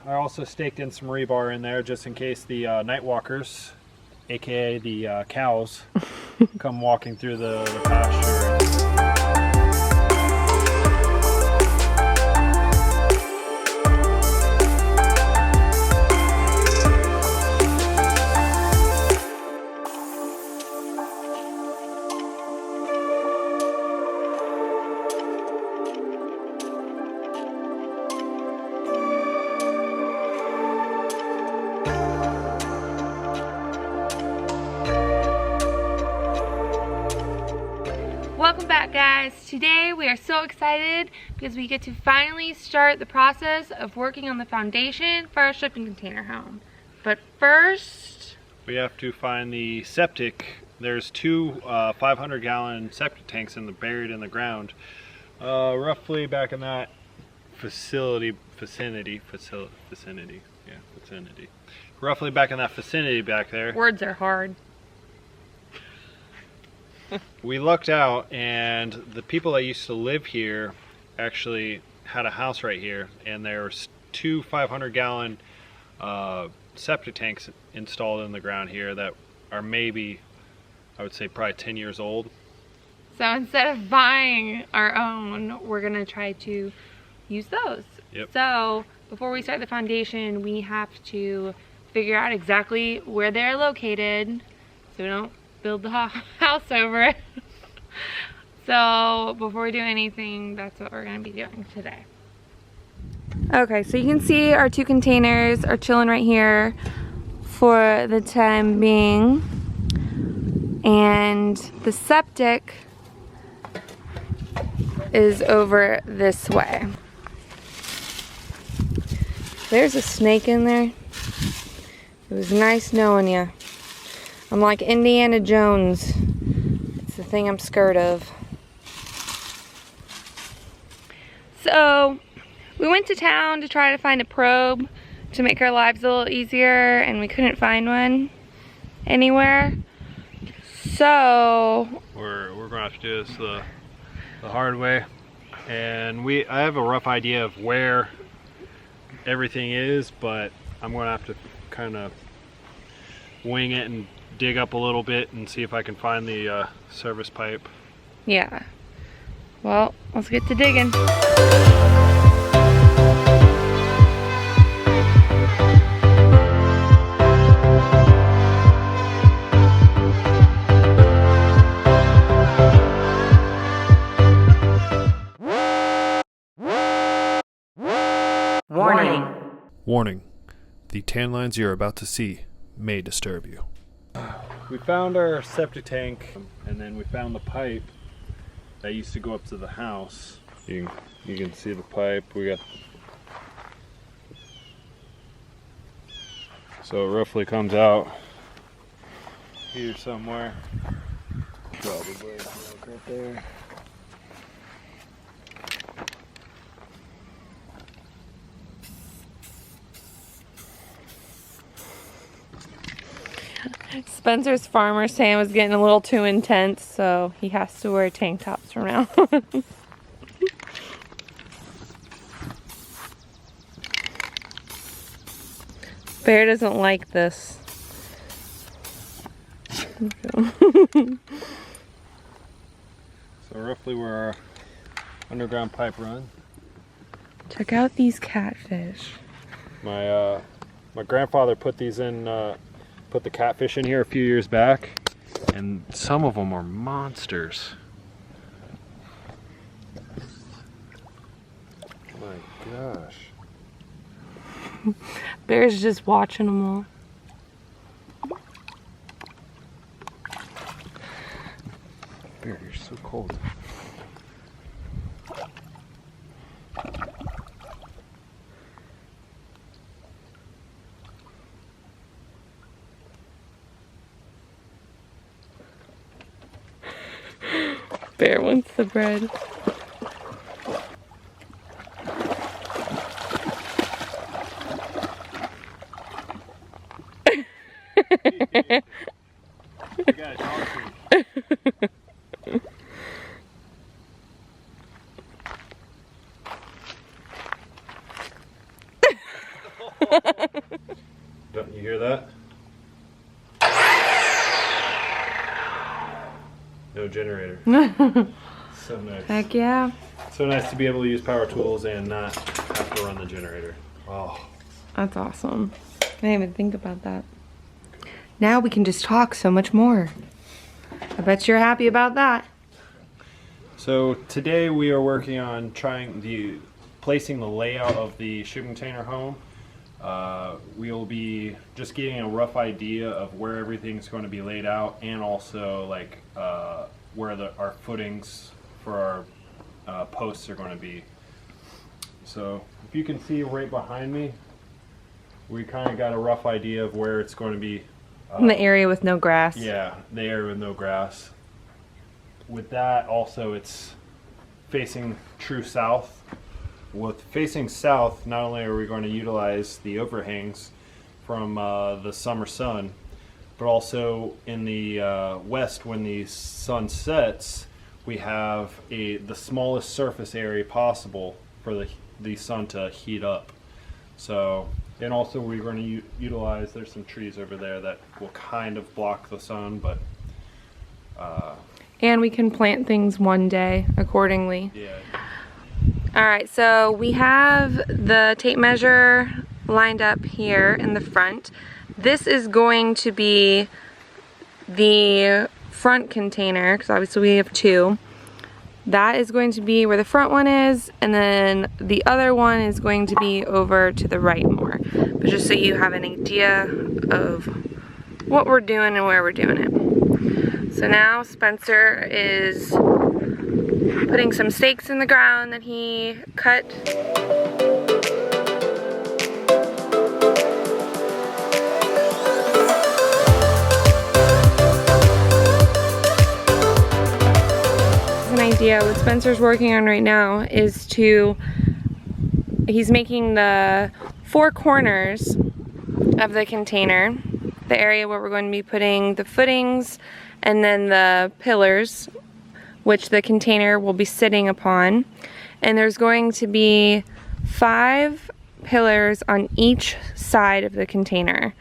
I also staked in some rebar in there just in case the night walkers, aka the cows, come walking through the pasture. Welcome back, guys. Today we are so excited because we get to finally start the process of working on the foundation for our shipping container home. But first, we have to find the septic. There's two 500-gallon septic tanks buried in the ground, roughly back in that vicinity. Roughly back in that vicinity back there. Words are hard. We lucked out, and the people that used to live here actually had a house right here, and there were two 500-gallon septic tanks installed in the ground here that are maybe, I would say, probably 10 years old. So instead of buying our own, we're gonna try to use those. Yep. So before we start the foundation, we have to figure out exactly where they're located so we don't build the house over it. So before we do anything, that's what we're going to be doing today. Okay, so you can see our two containers are chilling right here for the time being, and the septic is over this way. There's a snake in there. It was nice knowing you. I'm like Indiana Jones. It's the thing I'm scared of. So, we went to town to try to find a probe to make our lives a little easier, and we couldn't find one anywhere. So, we're gonna have to do this the hard way, and I have a rough idea of where everything is, but I'm gonna have to kind of wing it and dig up a little bit and see if I can find the service pipe. Yeah. Well, let's get to digging. Warning. Warning. The tan lines you're about to see may disturb you. We found our septic tank, and then we found the pipe that used to go up to the house. You can see the pipe. So it roughly comes out here somewhere. Probably right there. Spencer's farmer Sam was getting a little too intense, so he has to wear tank tops from now on. Bear doesn't like this. So roughly where our underground pipe runs. Check out these catfish. My grandfather put these in. Put the catfish in here a few years back, and some of them are monsters. My gosh. Bear's just watching them all. Bear, you're so cold. Bear wants the bread. You gotta talk to me. Don't you hear that? No generator. So nice. Heck yeah. So nice to be able to use power tools and not have to run the generator. Oh. That's awesome. I didn't even think about that. Now we can just talk so much more. I bet you're happy about that. So today we are working on placing the layout of the shipping container home. We'll be just getting a rough idea of where everything's going to be laid out, and also like where our footings for our posts are going to be. So if you can see right behind me, we kind of got a rough idea of where it's going to be. In the area with no grass. Yeah, the area with no grass. With that, also it's facing true south. With facing south, not only are we going to utilize the overhangs from the summer sun, but also in the west, when the sun sets, we have the smallest surface area possible for the sun to heat up. So, and also we're going to utilize, there's some trees over there that will kind of block the sun, but and we can plant things one day accordingly. yeah. Alright, so we have the tape measure lined up here in the front. This is going to be the front container, because obviously we have two. That is going to be where the front one is, and then the other one is going to be over to the right more. But just so you have an idea of what we're doing and where we're doing it. So now Spencer is putting some stakes in the ground that he cut. Idea what Spencer's working on right now is he's making the four corners of the container, the area where we're going to be putting the footings and then the pillars, which the container will be sitting upon. And there's going to be 5 pillars on each side of the container,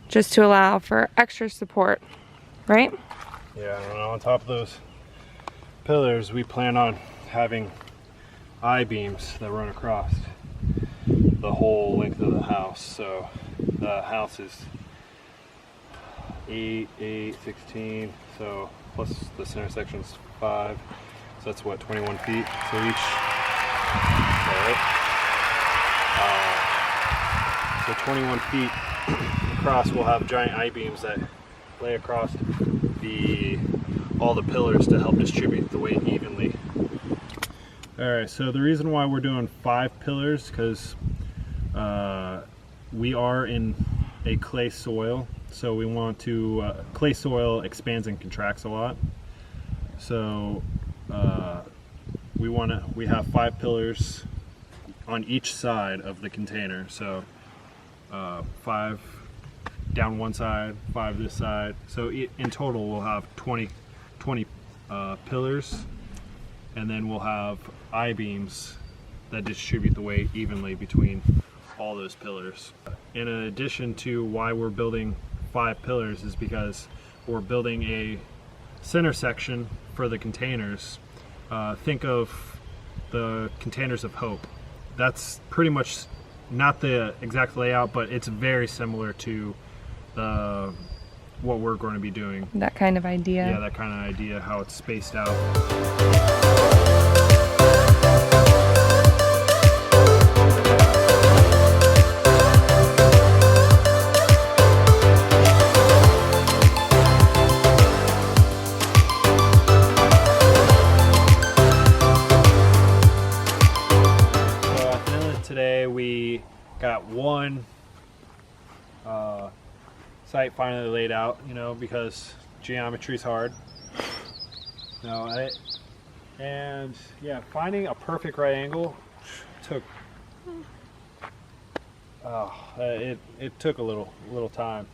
just to allow for extra support, right? Yeah, and on top of those pillars, we plan on having I-beams that run across the whole length of the house. So the house is 8, 16, so plus the center section is 5, so that's what, 21 feet. So each, so 21 feet across, we'll have giant I-beams that lay across all the pillars to help distribute the weight evenly. Alright, so the reason why we're doing 5 pillars, because we are in a clay soil, so we want to, clay soil expands and contracts a lot. So we have 5 pillars on each side of the container. So 5 down one side, 5 this side. So in total we'll have 20 pillars, and then we'll have I-beams that distribute the weight evenly between all those pillars. In addition to why we're building 5 pillars is because we're building a center section for the containers. Think of the containers of hope. That's pretty much not the exact layout, but it's very similar to what we're going to be doing. That kind of idea. Yeah, that kind of idea, how it's spaced out. So at the end of today, we got one site finally laid out, you know, because geometry's hard. And yeah, finding a perfect right angle took it took a little time,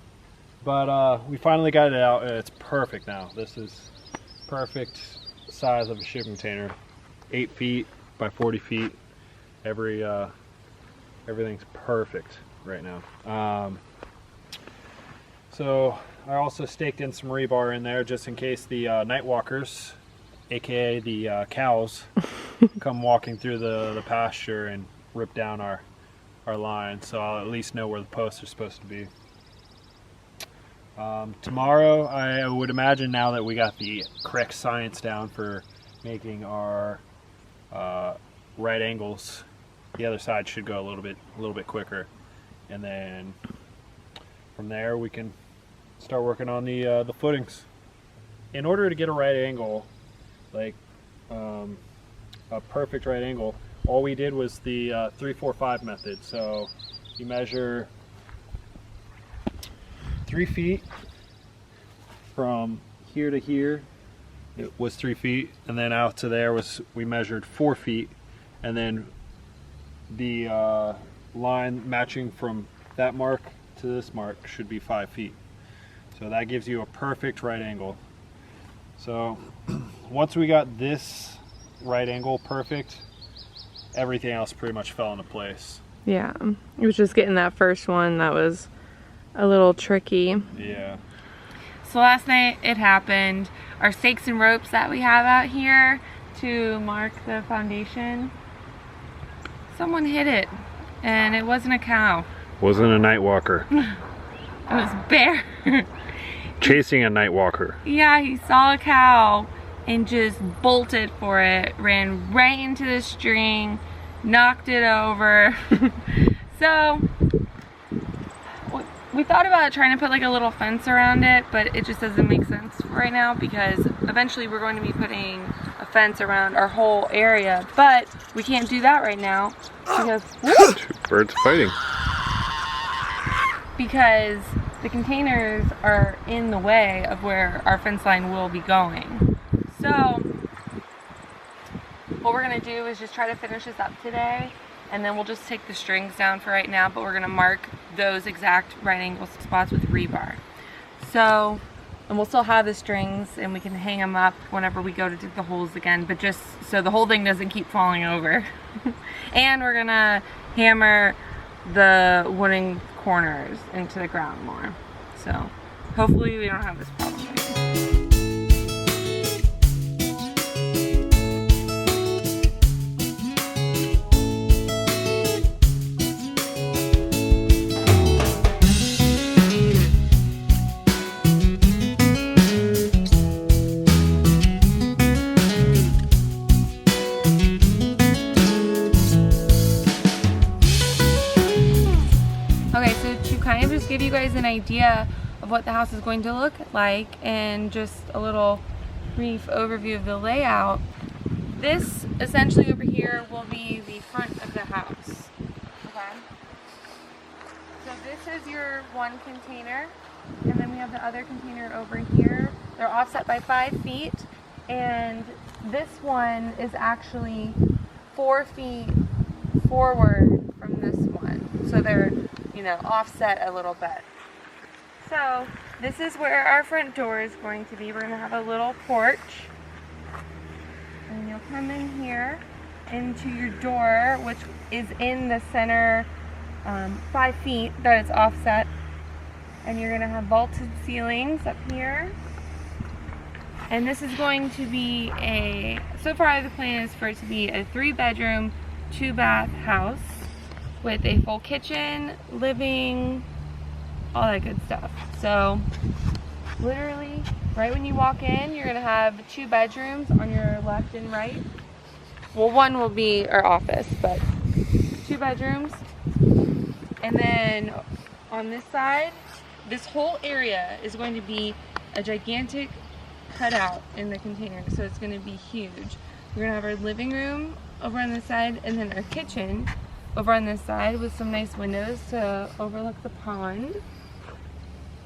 but we finally got it out, and it's perfect now. This is perfect size of a shipping container, 8 feet by 40 feet. Everything's perfect. right now. So I also staked in some rebar in there just in case the night walkers, aka the cows, come walking through the pasture and rip down our line. So I'll at least know where the posts are supposed to be. Tomorrow, I would imagine, now that we got the correct science down for making our right angles, the other side should go a little bit quicker, and then from there we can start working on the footings. In order to get a right angle, like a perfect right angle, all we did was the 3-4-5 method. So you measure 3 feet from here to here, it was 3 feet, and then out to there we measured 4 feet, and then the line matching from that mark to this mark should be 5 feet. So that gives you a perfect right angle. So once we got this right angle perfect, everything else pretty much fell into place. Yeah, it was just getting that first one that was a little tricky. Yeah. So last night it happened. Our stakes and ropes that we have out here to mark the foundation, someone hit it, and it wasn't a cow. Wasn't a night walker. It was bear. Chasing a night walker. Yeah, he saw a cow and just bolted for it, ran right into the string, knocked it over. So we thought about trying to put like a little fence around it, but it just doesn't make sense right now because eventually we're going to be putting a fence around our whole area, but we can't do that right now because Two birds fighting. Because the containers are in the way of where our fence line will be going. So what we're gonna do is just try to finish this up today, and then we'll just take the strings down for right now, but we're gonna mark those exact right angle spots with rebar. So, and we'll still have the strings and we can hang them up whenever we go to dig the holes again, but just so the whole thing doesn't keep falling over. And we're gonna hammer the wooden corners into the ground more. So hopefully we don't have this problem again. Okay, so to kind of just give you guys an idea of what the house is going to look like and just a little brief overview of the layout, this essentially over here will be the front of the house. Okay? So this is your one container, and then we have the other container over here. They're offset by 5 feet, and this one is actually 4 feet forward from this one. So they're, you know, offset a little bit. So this is where our front door is going to be. We're going to have a little porch, and you'll come in here into your door, which is in the center 5 feet that it's offset, and you're going to have vaulted ceilings up here. And this is going to be so far the plan is for it to be a 3-bedroom, 2-bath house with a full kitchen, living, all that good stuff. So literally right when you walk in, you're gonna have 2 bedrooms on your left and right. Well, one will be our office, but 2 bedrooms. And then on this side, this whole area is going to be a gigantic cutout in the container, so it's going to be huge. We're gonna have our living room over on this side, and then our kitchen over on this side with some nice windows to overlook the pond.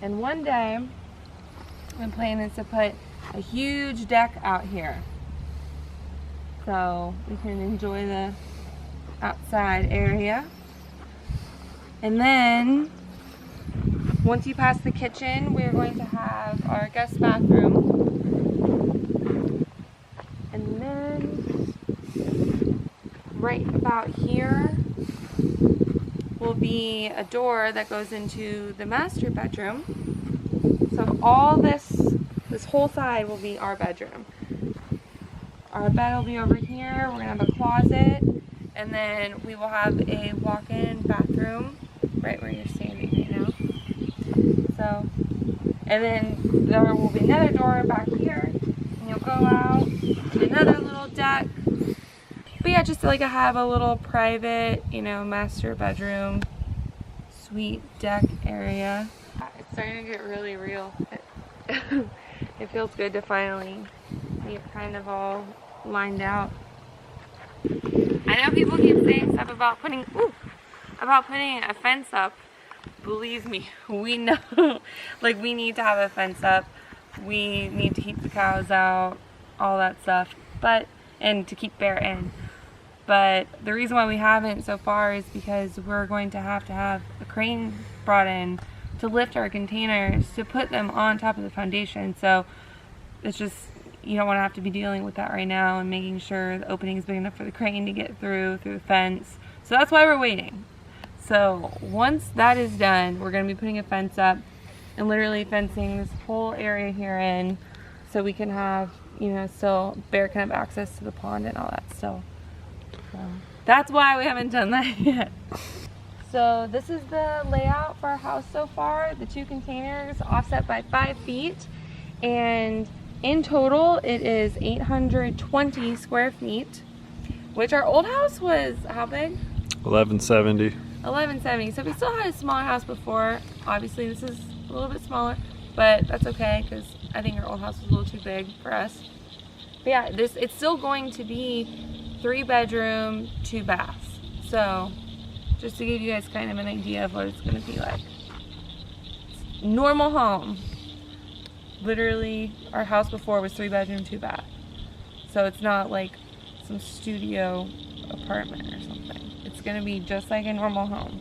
And one day, my plan is to put a huge deck out here, so we can enjoy the outside area. And then, once you pass the kitchen, we're going to have our guest bathroom. And then, right about here, will be a door that goes into the master bedroom. So all this whole side will be our bedroom. Our bed will be over here. We're gonna have a closet, and then we will have a walk-in bathroom right where you're standing right now. So, and then there will be another door back here, and you'll go out to another little deck. But yeah, just like I have a little private, you know, master bedroom, suite deck area. It's starting to get really real. It feels good to finally be kind of all lined out. I know people keep saying stuff about putting a fence up. Believe me, we know. Like, we need to have a fence up. We need to keep the cows out, all that stuff. And to keep bear in. But the reason why we haven't so far is because we're going to have a crane brought in to lift our containers to put them on top of the foundation. So it's just, you don't want to have to be dealing with that right now and making sure the opening is big enough for the crane to get through the fence. So that's why we're waiting. So once that is done, we're going to be putting a fence up and literally fencing this whole area here in, so we can have, you know, so bear can have access to the pond and all that stuff. So that's why we haven't done that yet. So this is the layout for our house so far. The 2 containers offset by 5 feet, and in total it is 820 square feet, which our old house was how big? 1170. 1170. So we still had a smaller house before. Obviously this is a little bit smaller, but that's okay because I think our old house was a little too big for us. But yeah, it's still going to be 3 bedroom, 2 baths. So just to give you guys kind of an idea of what it's going to be like. Normal home. Literally, our house before was 3 bedroom, 2 bath. So it's not like some studio apartment or something. It's going to be just like a normal home.